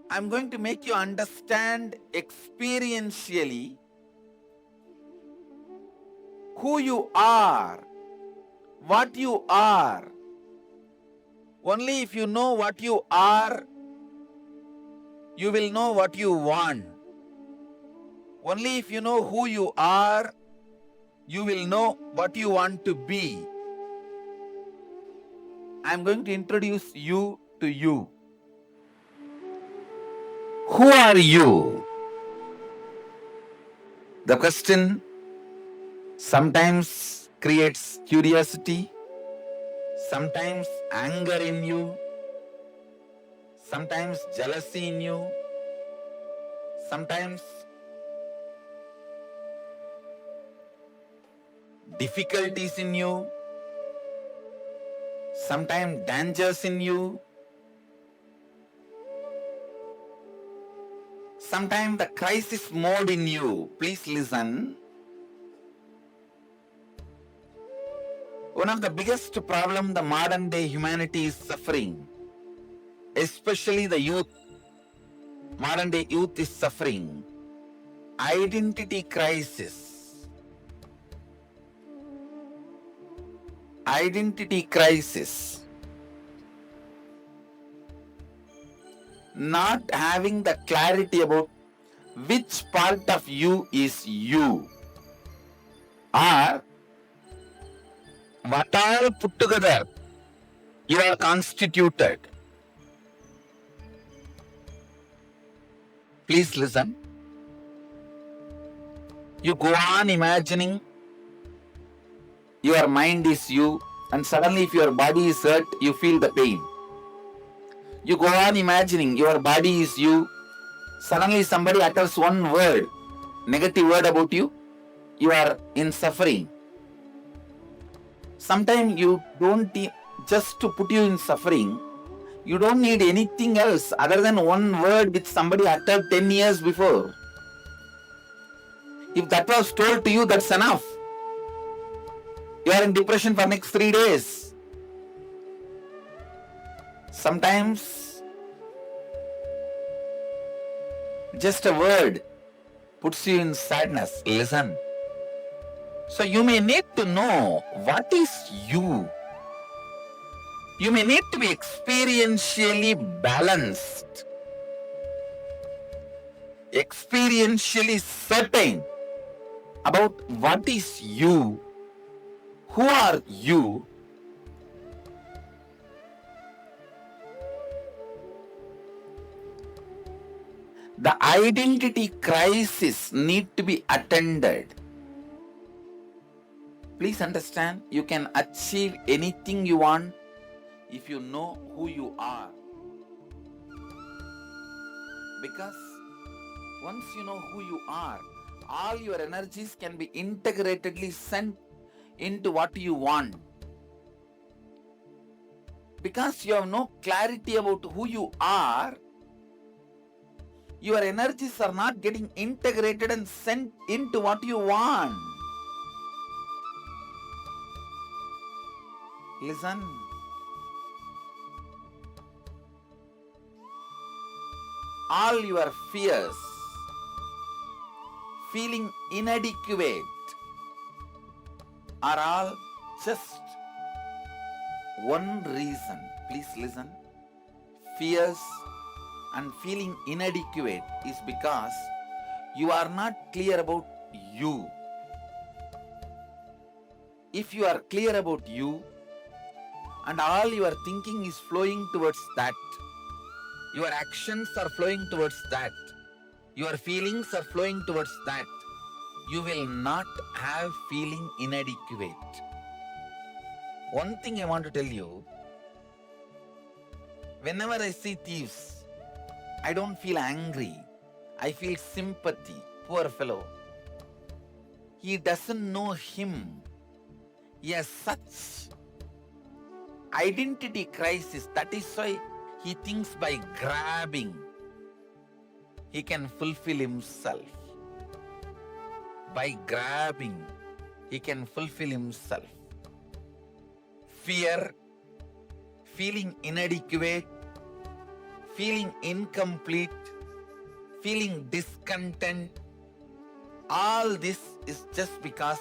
I'm going to make you understand experientially who you are, what you are. Only if you know what you are, you will know what you want. Only if you know who you are, you will know what you want to be. I'm going to introduce you to you. Who are you? The question sometimes creates curiosity, sometimes anger in you, sometimes jealousy in you, sometimes difficulties in you, sometimes dangers in you, sometimes the crisis mode in you. Please listen. One of the biggest problems the modern day humanity is suffering, especially the youth, modern day youth is suffering, identity crisis. Identity crisis. Not having the clarity about which part of you is you, or what all put together you are constituted. Please listen. You go on imagining your mind is you, and suddenly if your body is hurt, you feel the pain. You go on imagining your body is you, suddenly somebody utters one word, negative word about you, you are in suffering. Sometimes you don't, just to put you in suffering, you don't need anything else other than one word which somebody uttered 10 years before. If that was told to you, that's enough. You are in depression for next 3 days. Sometimes just a word puts you in sadness. Listen. So you may need to know what is you. You may need to be experientially balanced, experientially certain about what is you, who are you. The identity crisis need to be attended. Please understand, you can achieve anything you want if you know who you are. Because once you know who you are, all your energies can be integratedly sent into what you want. Because you have no clarity about who you are, your energies are not getting integrated and sent into what you want. Listen. All your fears, feeling inadequate, are all just one reason. Please listen. Fears and feeling inadequate is because you are not clear about you. If you are clear about you and all your thinking is flowing towards that, your actions are flowing towards that, your feelings are flowing towards that, you will not have feeling inadequate. One thing I want to tell you, whenever I see thieves, I don't feel angry. I feel sympathy. Poor fellow. He doesn't know him. He has such identity crisis. That is why he thinks by grabbing, he can fulfill himself. By grabbing, he can fulfill himself. Fear, feeling inadequate, feeling incomplete, feeling discontent, all this is just because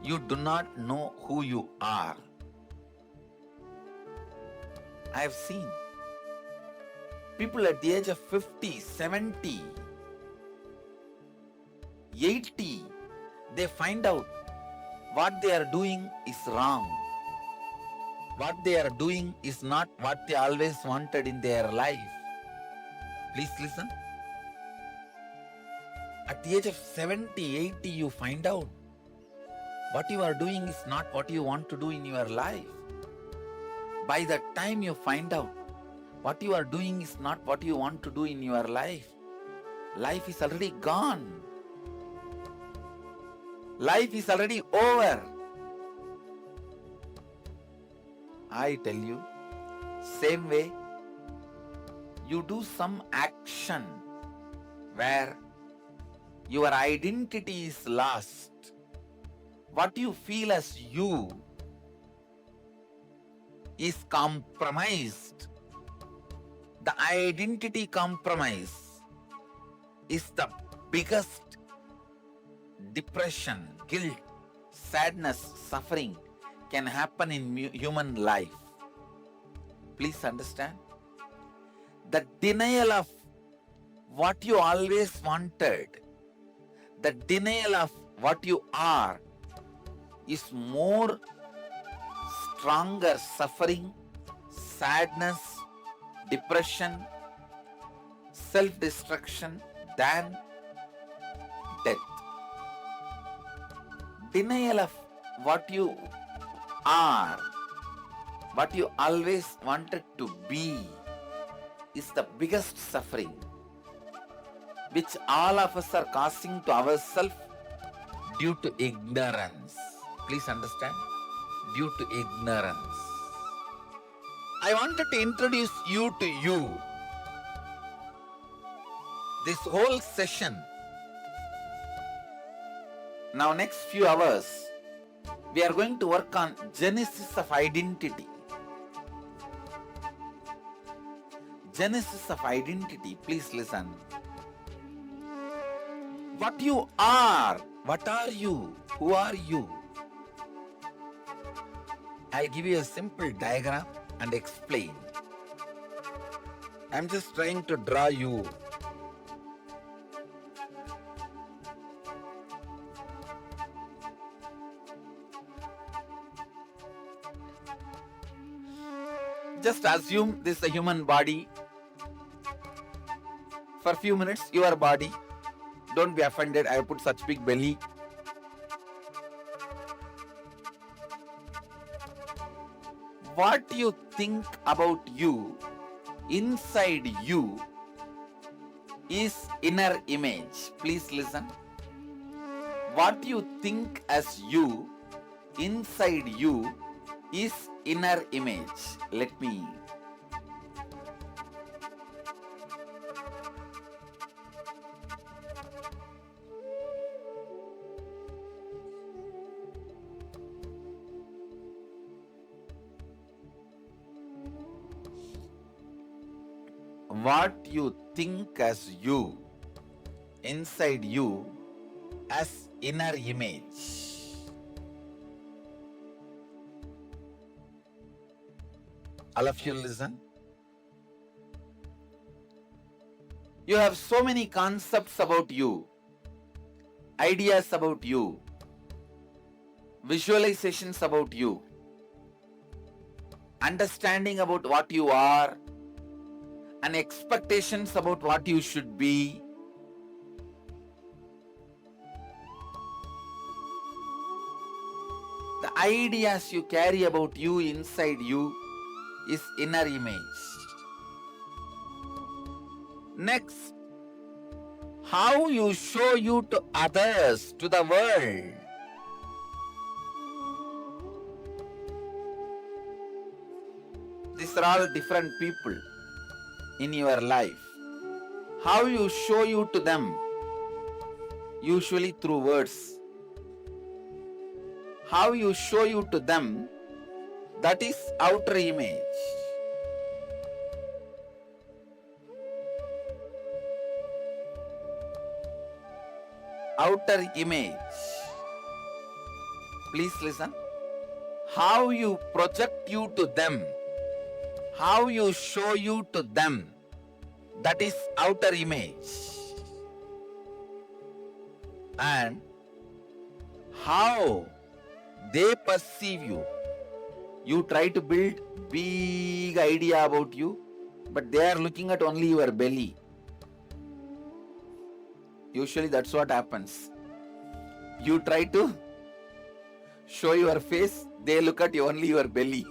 you do not know who you are. I have seen people at the age of 50, 70, 80, they find out what they are doing is wrong. What they are doing is not what they always wanted in their life. Please listen. At the age of 70, 80, you find out what you are doing is not what you want to do in your life. By the time you find out what you are doing is not what you want to do in your life, life is already gone. Life is already over. I tell you, same way, you do some action where your identity is lost. What you feel as you is compromised. The identity compromise is the biggest depression, guilt, sadness, suffering can happen in human life. Please understand. The denial of what you always wanted, the denial of what you are is more stronger suffering, sadness, depression, self-destruction than death. Denial of what you are, what you always wanted to be, is the biggest suffering which all of us are causing to ourselves due to ignorance. Please understand, due to ignorance. I wanted to introduce you to you. This whole session, now next few hours, we are going to work on genesis of identity. Genesis of identity, please listen. What you are, what are you, who are you? I'll give you a simple diagram and explain. I'm just trying to draw you. Just assume this is a human body. For a few minutes, your body. Don't be offended, I put such big belly. What you think about you, inside you, is inner image. Please listen. What you think as you, inside you, is inner image. Let me. What you think as you, inside you, as inner image. All of you listen. You have so many concepts about you, ideas about you, visualizations about you, understanding about what you are, and expectations about what you should be. The ideas you carry about you inside you is inner image. Next, how you show you to others, to the world. These are all different people in your life. How you show you to them, usually through words. How you show you to them, that is outer image. outer image. Please listen. How you project you to them, how you show you to them, that is outer image. And how they perceive you. You try to build big idea about you, but they are looking at only your belly. Usually that's what happens. You try to show your face, they look at only your belly.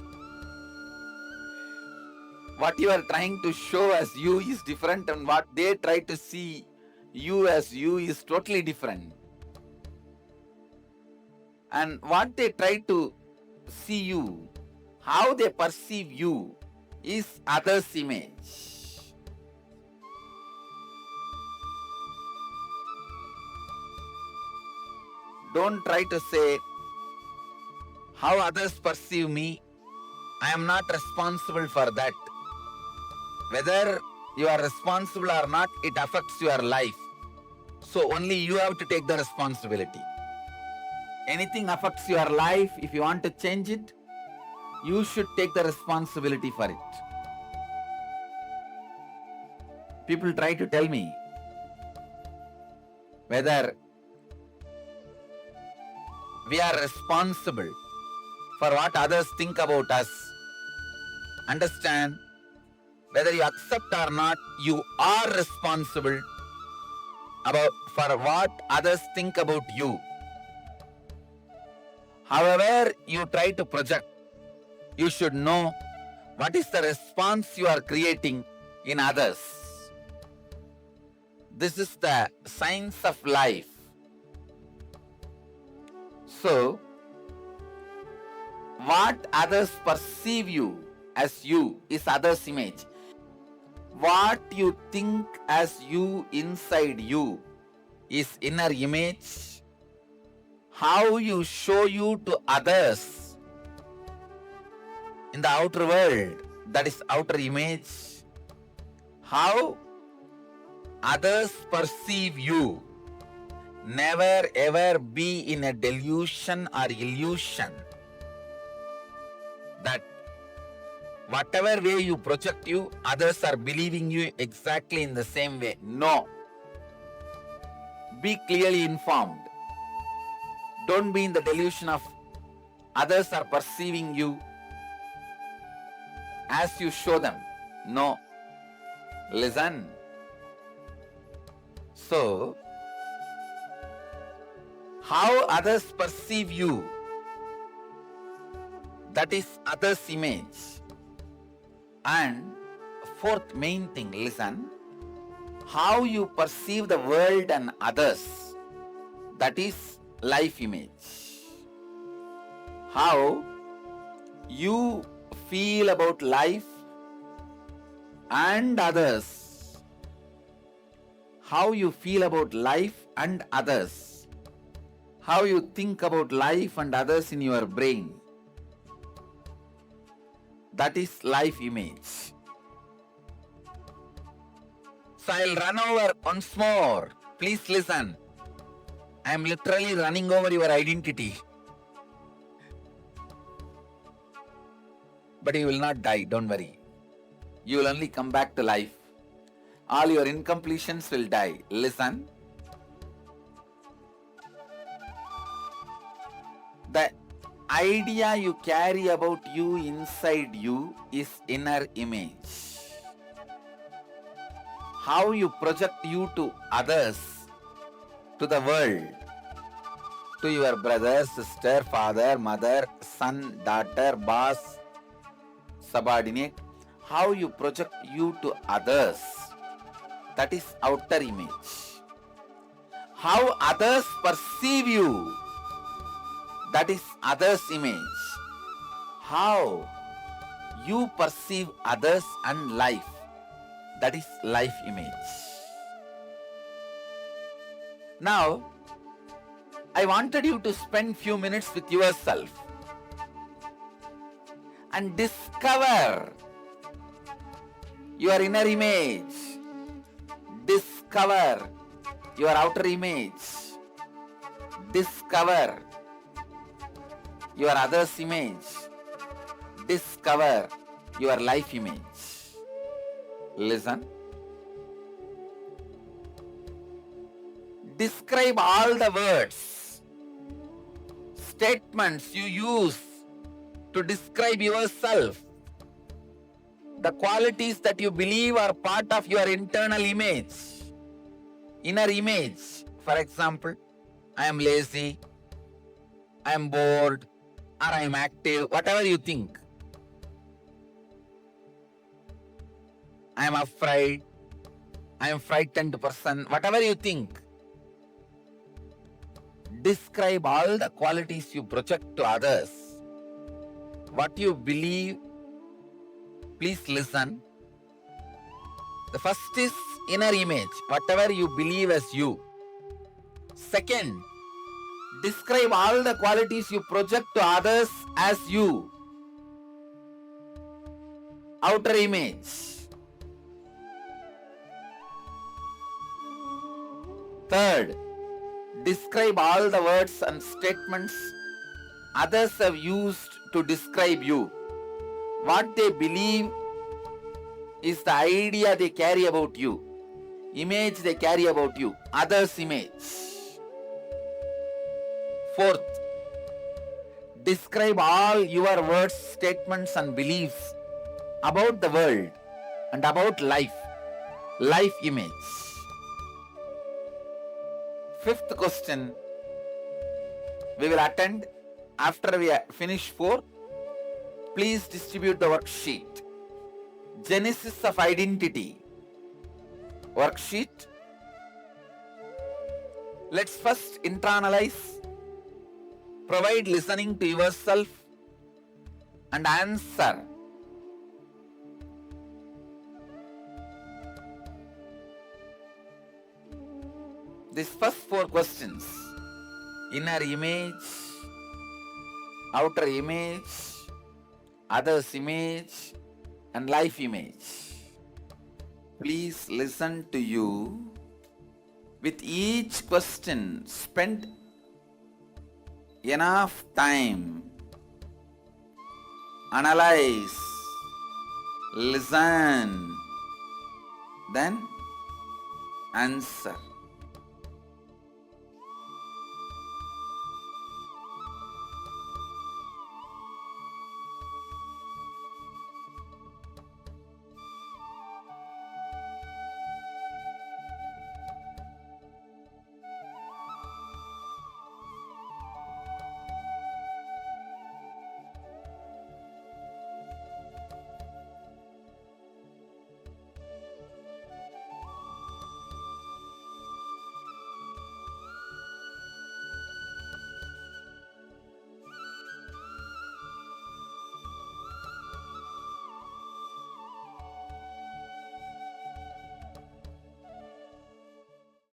What you are trying to show as you is different, and what they try to see you as you is totally different. And what they try to see you, how they perceive you, is others' image. Don't try to say, how others perceive me, I am not responsible for that. Whether you are responsible or not, it affects your life. So only you have to take the responsibility. Anything affects your life, if you want to change it, you should take the responsibility for it. People try to tell me whether we are responsible for what others think about us. Understand, whether you accept or not, you are responsible for what others think about you. However you try to project, you should know what is the response you are creating in others. This is the science of life. So, what others perceive you as you is others' image. What you think as you inside you is inner image. How you show you to others in the outer world, that is outer image. How others perceive you. Never ever be in a delusion or illusion that whatever way you project you, others are believing you exactly in the same way. No. Be clearly informed. Don't be in the delusion of others are perceiving you as you show them. No. Listen. So, how others perceive you, that is others' image. And fourth main thing, listen, how you perceive the world and others, that is life image. How you feel about life and others. How you feel about life and others. How you think about life and others in your brain. That is life image. So I'll run over once more. Please listen. I am literally running over your identity. But you will not die, don't worry. You will only come back to life. All your incompletions will die. Listen. The idea you carry about you inside you is inner image. How you project you to others, to the world, to your brother, sister, father, mother, son, daughter, boss, subordinate, how you project you to others, that is outer image. How others perceive you, that is others' image. How you perceive others and life, that is life image. Now, I wanted you to spend few minutes with yourself and discover your inner image. Discover your outer image. Discover your other's image. Discover your life image. Listen. Describe all the words, statements you use to describe yourself. The qualities that you believe are part of your internal image, inner image. For example, I am lazy, I am bored, or I am active, whatever you think. I am afraid, I am frightened person, whatever you think. Describe all the qualities you project to others. What you believe, please listen. The first is inner image, whatever you believe as you. Second, describe all the qualities you project to others as you. Outer image. Third, describe all the words and statements others have used to describe you. What they believe is the idea they carry about you, image they carry about you, others' image. Fourth, describe all your words, statements and beliefs about the world and about life, life image. Fifth question we will attend after we finish 4. Please distribute the worksheet. Genesis of Identity worksheet. Let's first internalize, provide listening to yourself and answer. These first 4 questions: inner image, outer image, others' image, and life image. Please listen to you. With each question, spend enough time. Analyze, listen, then answer.